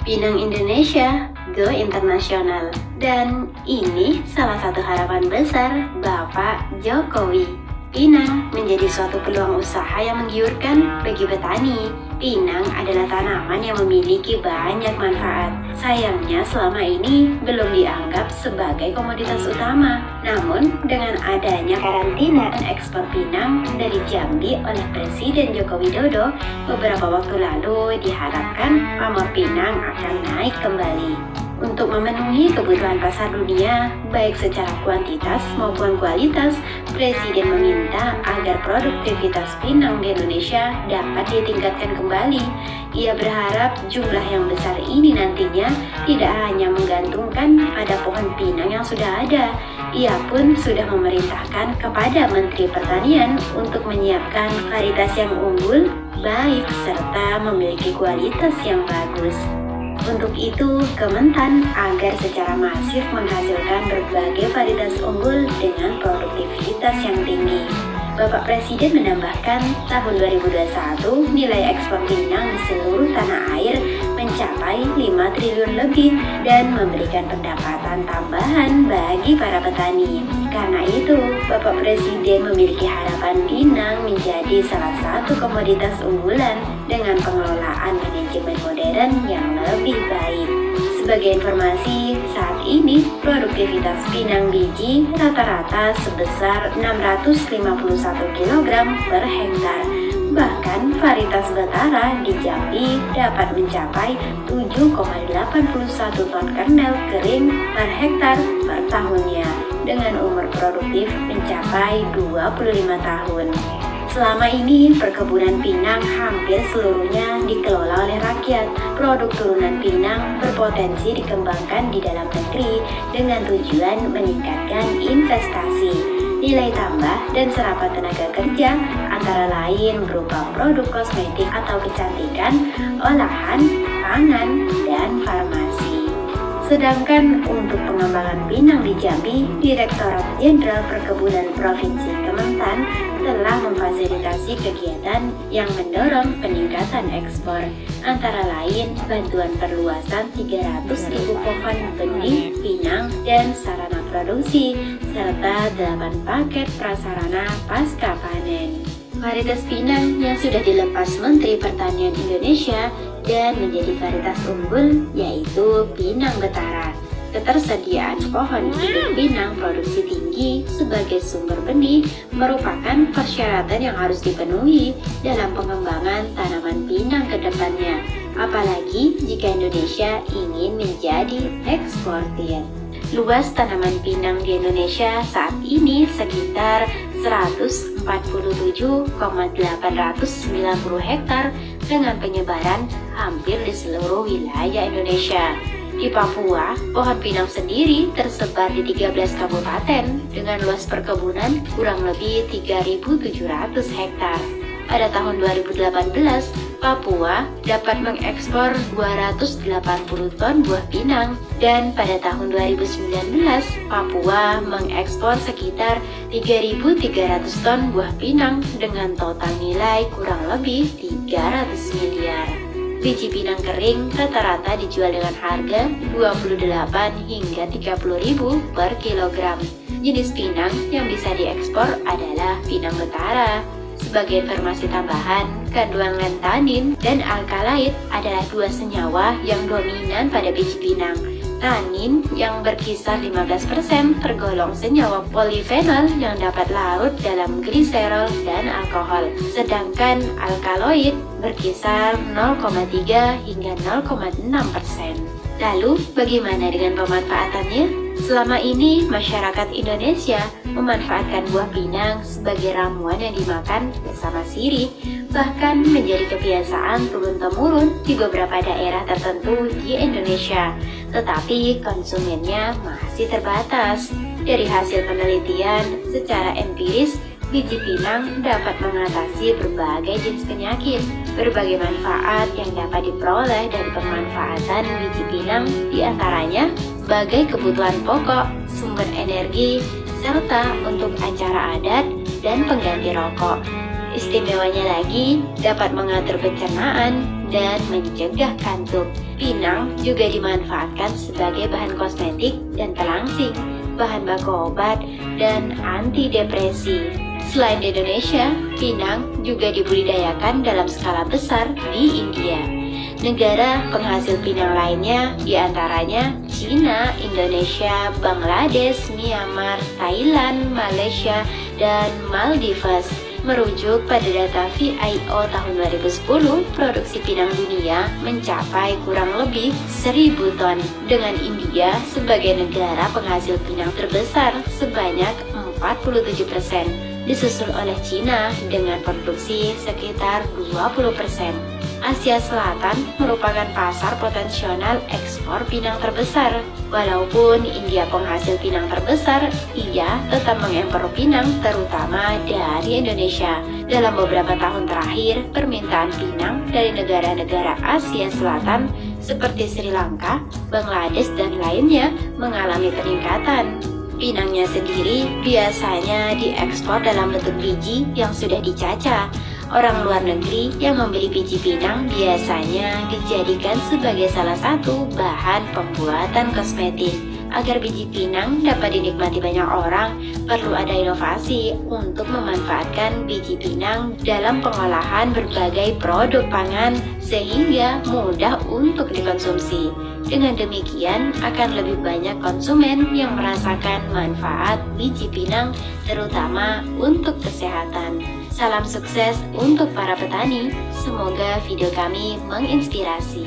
Pinang Indonesia, go internasional. Dan ini salah satu harapan besar Bapak Jokowi. Pinang menjadi suatu peluang usaha yang menggiurkan bagi petani. Pinang adalah tanaman yang memiliki banyak manfaat. Sayangnya selama ini belum dianggap sebagai komoditas utama. Namun dengan adanya karantina dan ekspor pinang dari Jambi oleh Presiden Joko Widodo beberapa waktu lalu, diharapkan pamor pinang akan naik kembali. Untuk memenuhi kebutuhan pasar dunia, baik secara kuantitas maupun kualitas, Presiden meminta agar produktivitas pinang di Indonesia dapat ditingkatkan kembali. Ia berharap jumlah yang besar ini nantinya tidak hanya menggantungkan pada pohon pinang yang sudah ada. Ia pun sudah memerintahkan kepada Menteri Pertanian untuk menyiapkan varietas yang unggul, baik, serta memiliki kualitas yang bagus. Untuk itu, Kementan agar secara masif menghasilkan berbagai varietas unggul dengan produktivitas yang tinggi. Bapak Presiden menambahkan, tahun 2021 nilai ekspor pinang di seluruh tanah air mencapai 5 triliun lebih dan memberikan pendapatan tambahan bagi para petani. Karena itu, Bapak Presiden memiliki harapan pinang menjadi salah satu komoditas unggulan dengan pengelolaan manajemen modern yang lebih baik. Sebagai informasi, saat ini produktivitas pinang biji rata-rata sebesar 651 kg per hektar. Bahkan varietas Batara di Jambi dapat mencapai 7,81 ton kernel kering per hektar per tahunnya dengan umur produktif mencapai 25 tahun. Selama ini, perkebunan pinang hampir seluruhnya dikelola oleh rakyat. Produk turunan pinang berpotensi dikembangkan di dalam negeri dengan tujuan meningkatkan investasi, nilai tambah, dan serapan tenaga kerja, antara lain berupa produk kosmetik atau kecantikan, olahan, pangan, dan farmasi. Sedangkan untuk pengembangan pinang di Jambi, Direktorat Jenderal Perkebunan Provinsi Kementan telah memfasilitasi kegiatan yang mendorong peningkatan ekspor, antara lain bantuan perluasan 300.000 pohon benih pinang dan sarana produksi, serta 8 paket prasarana pasca panen. Varietas pinang yang sudah dilepas Menteri Pertanian Indonesia dan menjadi varietas unggul yaitu Pinang Betara. Ketersediaan pohon hidup pinang produksi tinggi sebagai sumber benih merupakan persyaratan yang harus dipenuhi dalam pengembangan tanaman pinang ke depannya, apalagi jika Indonesia ingin menjadi eksportir. Luas tanaman pinang di Indonesia saat ini sekitar 147,890 hektar dengan penyebaran hampir di seluruh wilayah Indonesia. Di Papua, pohon pinang sendiri tersebar di 13 kabupaten dengan luas perkebunan kurang lebih 3.700 hektar. Pada tahun 2018, Papua dapat mengekspor 280 ton buah pinang dan pada tahun 2019, Papua mengekspor sekitar 3.300 ton buah pinang dengan total nilai kurang lebih 300 miliar. Biji pinang kering rata-rata dijual dengan harga 28 hingga 30.000 per kilogram. Jenis pinang yang bisa diekspor adalah Pinang Betara. Sebagai informasi tambahan, kandungan lantanin dan alkaloid adalah dua senyawa yang dominan pada biji pinang. Tanin yang berkisar 15% tergolong senyawa polifenol yang dapat larut dalam gliserol dan alkohol. Sedangkan alkaloid berkisar 0,3 hingga 0,6%. Lalu, bagaimana dengan pemanfaatannya? Selama ini, masyarakat Indonesia memanfaatkan buah pinang sebagai ramuan yang dimakan bersama sirih, bahkan menjadi kebiasaan turun-temurun di beberapa daerah tertentu di Indonesia. Tetapi konsumennya masih terbatas. Dari hasil penelitian, secara empiris, biji pinang dapat mengatasi berbagai jenis penyakit. Berbagai manfaat yang dapat diperoleh dari pemanfaatan biji pinang diantaranya sebagai kebutuhan pokok, sumber energi, serta untuk acara adat dan pengganti rokok. Istimewanya lagi, dapat mengatur pencernaan dan mencegah kantuk. Pinang juga dimanfaatkan sebagai bahan kosmetik dan pelangsing, bahan baku obat, dan antidepresi. Selain di Indonesia, pinang juga dibudidayakan dalam skala besar di India. Negara penghasil pinang lainnya diantaranya Cina, Indonesia, Bangladesh, Myanmar, Thailand, Malaysia, dan Maldives. Merujuk pada data VIO tahun 2010, produksi pinang dunia mencapai kurang lebih 1.000 ton, dengan India sebagai negara penghasil pinang terbesar sebanyak 47%, disusul oleh Cina dengan produksi sekitar 20%. Asia Selatan merupakan pasar potensial ekspor pinang terbesar. Walaupun India penghasil pinang terbesar, ia tetap mengimpor pinang terutama dari Indonesia. Dalam beberapa tahun terakhir, permintaan pinang dari negara-negara Asia Selatan seperti Sri Lanka, Bangladesh, dan lainnya mengalami peningkatan. Pinangnya sendiri biasanya diekspor dalam bentuk biji yang sudah dicacah. Orang luar negeri yang membeli biji pinang biasanya dijadikan sebagai salah satu bahan pembuatan kosmetik. Agar biji pinang dapat dinikmati banyak orang, perlu ada inovasi untuk memanfaatkan biji pinang dalam pengolahan berbagai produk pangan sehingga mudah untuk dikonsumsi. Dengan demikian, akan lebih banyak konsumen yang merasakan manfaat biji pinang, terutama untuk kesehatan. Salam sukses untuk para petani. Semoga video kami menginspirasi.